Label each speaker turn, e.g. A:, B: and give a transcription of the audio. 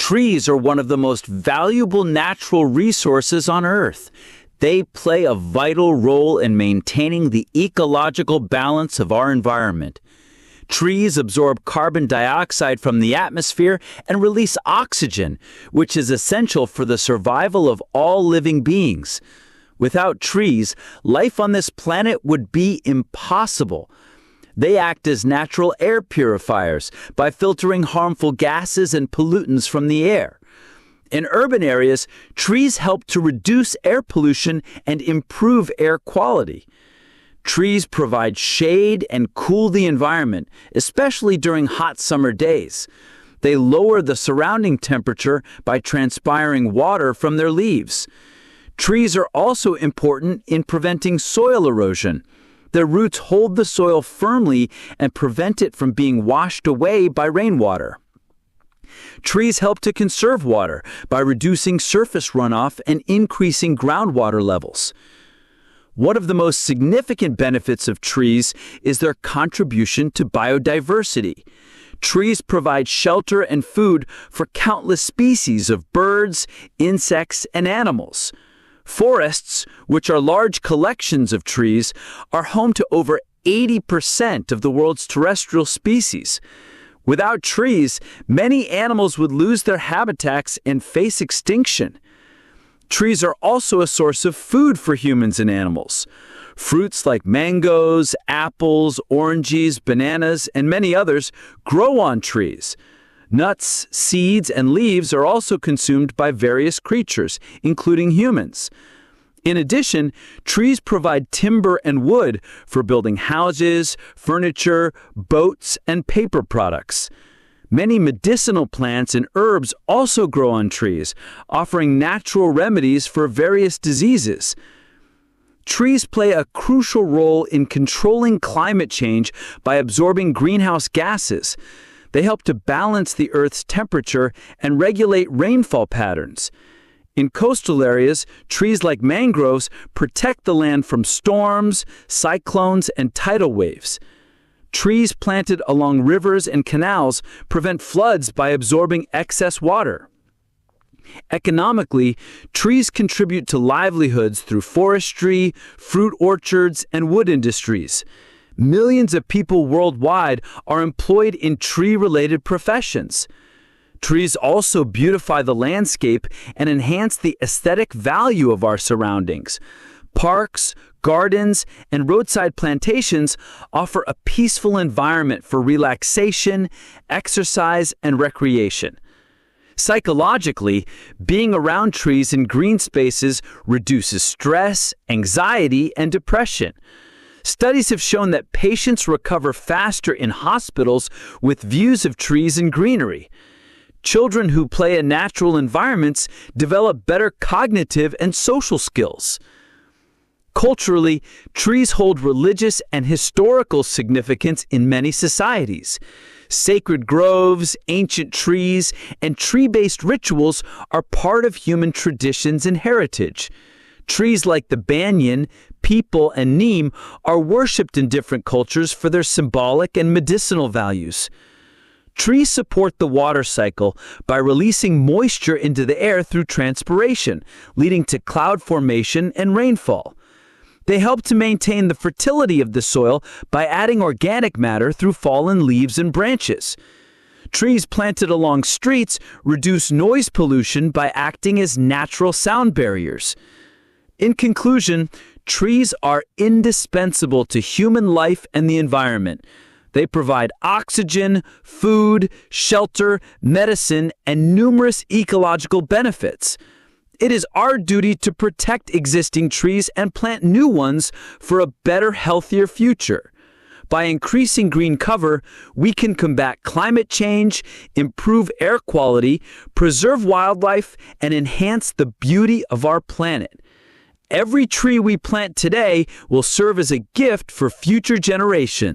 A: Trees are one of the most valuable natural resources on Earth. They play a vital role in maintaining the ecological balance of our environment. Trees absorb carbon dioxide from the atmosphere and release oxygen, which is essential for the survival of all living beings. Without trees, life on this planet would be impossible. They act as natural air purifiers by filtering harmful gases and pollutants from the air. In urban areas, trees help to reduce air pollution and improve air quality. Trees provide shade and cool the environment, especially during hot summer days. They lower the surrounding temperature by transpiring water from their leaves. Trees are also important in preventing soil erosion. Their roots hold the soil firmly and prevent it from being washed away by rainwater. Trees help to conserve water by reducing surface runoff and increasing groundwater levels. One of the most significant benefits of trees is their contribution to biodiversity. Trees provide shelter and food for countless species of birds, insects, and animals. Forests, which are large collections of trees, are home to over 80% of the world's terrestrial species. Without trees, many animals would lose their habitats and face extinction. Trees are also a source of food for humans and animals. Fruits like mangoes, apples, oranges, bananas, and many others grow on trees. Nuts, seeds, and leaves are also consumed by various creatures, including humans. In addition, trees provide timber and wood for building houses, furniture, boats, and paper products. Many medicinal plants and herbs also grow on trees, offering natural remedies for various diseases. Trees play a crucial role in controlling climate change by absorbing greenhouse gases. They help to balance the Earth's temperature and regulate rainfall patterns. In coastal areas, trees like mangroves protect the land from storms, cyclones, and tidal waves. Trees planted along rivers and canals prevent floods by absorbing excess water. Economically, trees contribute to livelihoods through forestry, fruit orchards, and wood industries. Millions of people worldwide are employed in tree-related professions. Trees also beautify the landscape and enhance the aesthetic value of our surroundings. Parks, gardens, and roadside plantations offer a peaceful environment for relaxation, exercise, and recreation. Psychologically, being around trees and green spaces reduces stress, anxiety, and depression. Studies have shown that patients recover faster in hospitals with views of trees and greenery. Children who play in natural environments develop better cognitive and social skills. Culturally, trees hold religious and historical significance in many societies. Sacred groves, ancient trees, and tree-based rituals are part of human traditions and heritage. Trees like the banyan, peepal, and neem are worshipped in different cultures for their symbolic and medicinal values. Trees support the water cycle by releasing moisture into the air through transpiration, leading to cloud formation and rainfall. They help to maintain the fertility of the soil by adding organic matter through fallen leaves and branches. Trees planted along streets reduce noise pollution by acting as natural sound barriers. In conclusion, trees are indispensable to human life and the environment. They provide oxygen, food, shelter, medicine, and numerous ecological benefits. It is our duty to protect existing trees and plant new ones for a better, healthier future. By increasing green cover, we can combat climate change, improve air quality, preserve wildlife, and enhance the beauty of our planet. Every tree we plant today will serve as a gift for future generations.